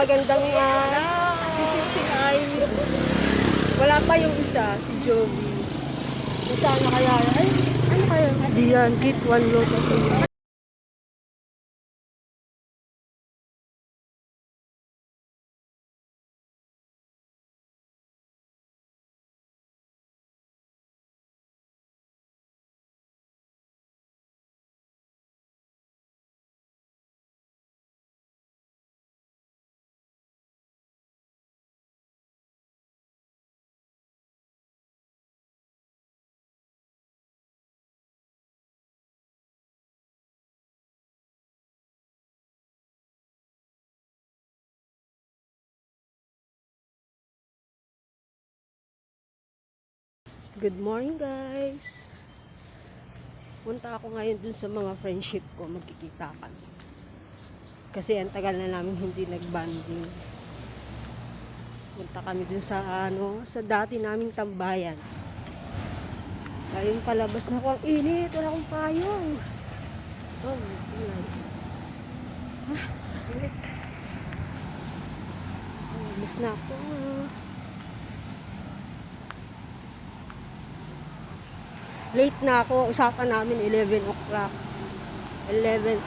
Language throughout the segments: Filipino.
magandang wala pa yung isa, si Joey. Kung saan na kaya? Ay, ano kaya? Diyan, Kit, one lot of it. Good morning, guys. Punta ako ngayon dun sa mga friendship ko, magkikita kami. Kasi ang tagal na namin hindi nag-banding. Punta kami dun sa sa dati naming tambayan. Ayun, palabas na ako. Ang init, wala akong payong. Oh my God. Init. Palabas na ako. Late na ako. Usapan namin 11 o'clock. 11,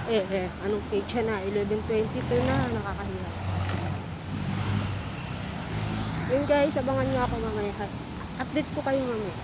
anong page na? 11:22 na. Nakakahiya. Yun guys, abangan nyo ako mamaya. Update ko kayo mamaya.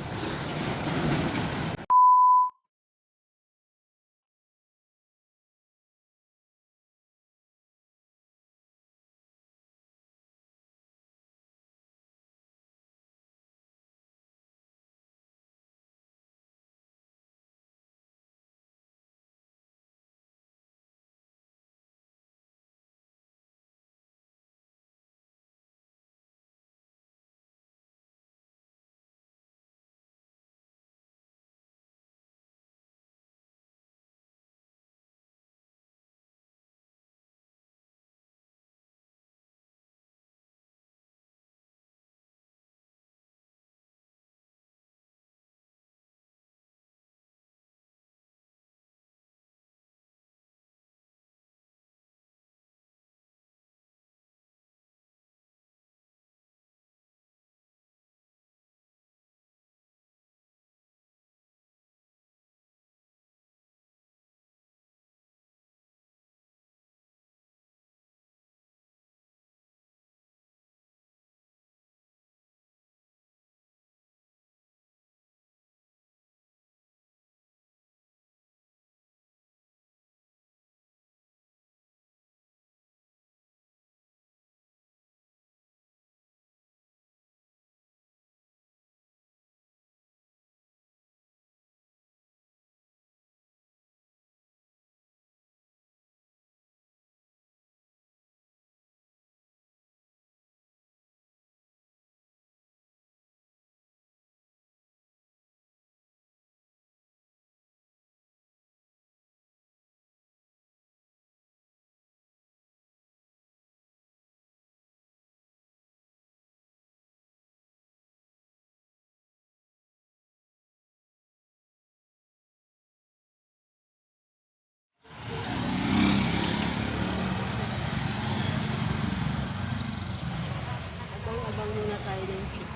Abang muna tayo ng trip.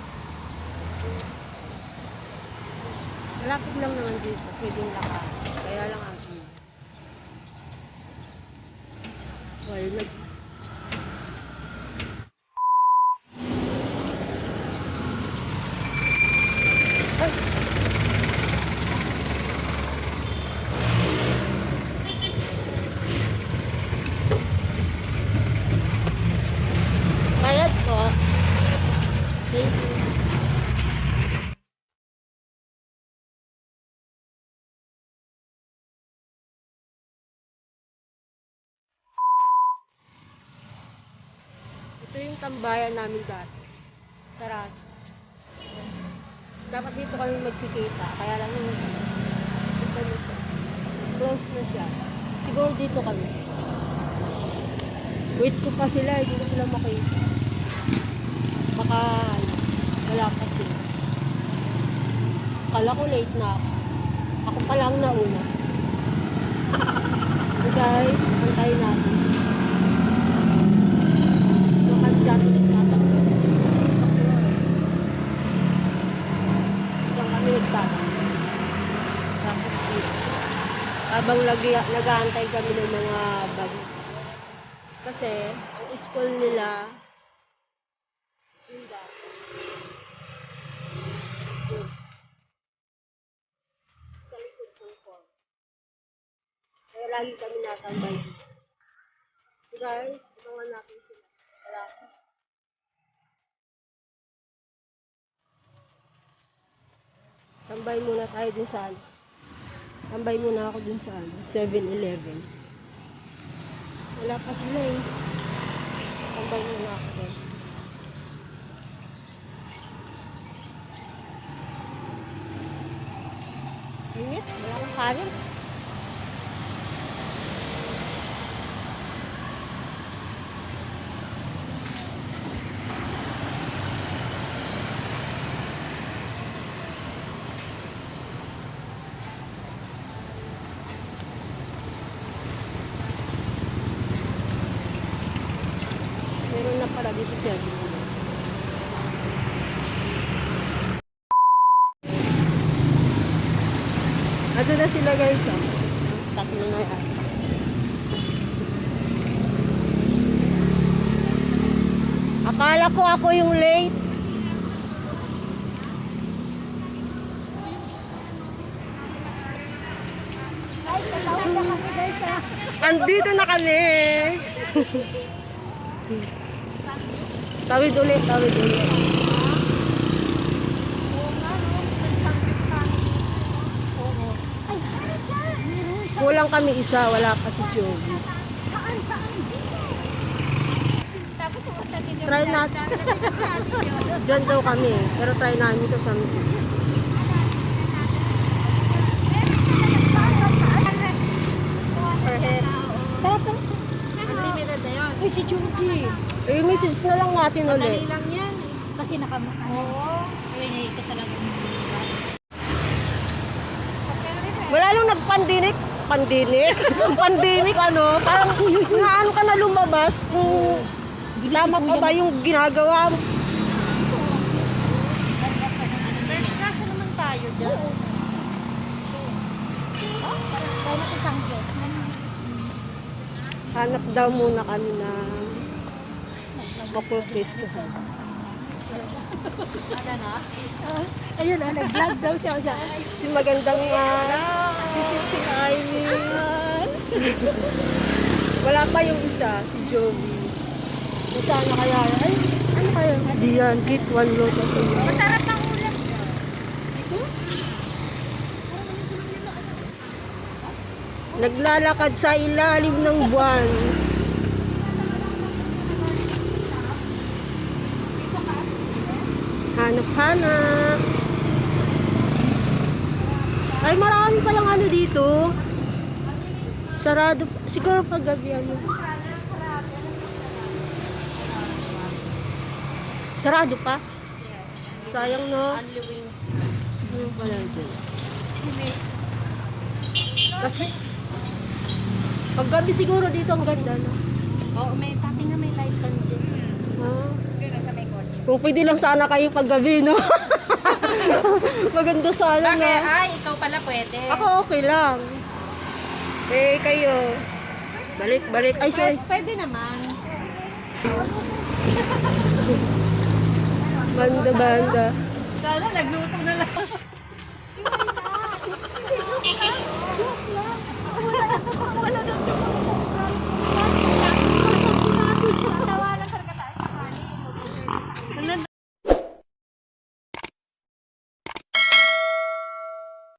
Malapit lang naman dito, pwedeng lakad. Kaya lang ang well, bayad po. Thank you. Ito yung tambayan namin dati. Sarado. Dapat dito kami magkikita. Kaya lang yung close na siya. Siguro dito kami. Wait ko pa sila. Hindi ko sila makita. Baka wala pa sila. Kala ko late na ako. Ako pa lang nauna. So guys, antayin natin. Habang nag-aantay kami ng mga bag. Kasi, ang school nila, yun daw. Yun. Sa likod ng court. Kaya lagi kami natambay. So guys, abangan natin sila. Salamat. Tambay muna tayo dun sa ano. Tambay muna ako dun sa ano, 7-Eleven. Wala pa sila eh. Tambay muna ako dun. Init, wala akong kanin. Meron na pala dito siya. Ano na sila guys, oh. Tatlo na yan. Akala ko ako yung late. Guys, natawag na kami guys ha. Andito na kami. Tawid ulit, tawid ulit. Oo nga no, nagsanggit sa amin. Oo. Ay, ano dyan? Meron sa... Kulang kami isa, wala pa si Jovi. Saan? Dito. Tapos umasatin yung... Try natin. Diyan daw kami, pero try namin ito sa Unlimited na yun. Uy, si Jovi. eh, message na lang natin ulit. Madali lang yan. Kasi nakamukha. Oo. Uy, ito talaga. Wala lang nagpandinik. Pandinik? Pandemic ano? Parang naano ka na lumabas kung tama pa ba yung ginagawa mo. First class naman tayo dyan. Parang tayo natin sanggit. Hanap daw muna kami na makukristohan. Ano na? Ayun na, nag-vlog daw siya. Si magandang Si Aileen. wala pa yung isa, si Jovi. Kung saan na kaya? Ay, ano kaya? Diyan, gate 1 loto. Masarap ang ulam. Ito? Naglalakad sa ilalim ng buwan. Hanap-hanap. Ay, marami palang ano dito. Sarado. Siguro pag gabi ano. Sarado pa? Sayang no? Only wings. Ano pala ito? Kasi pag gabi siguro dito ang ganda no? Oo, may tati nga may light on dyan. Ah. Dito sa may kotse. Kung pwede lang sana kayo pag gabi no? Maganda sana Bakit? na. Ay, ikaw pala pwede. Ako okay lang. Eh kayo. Balik. Ay sorry. Pwede naman. Banda. Sana nagluto na lang.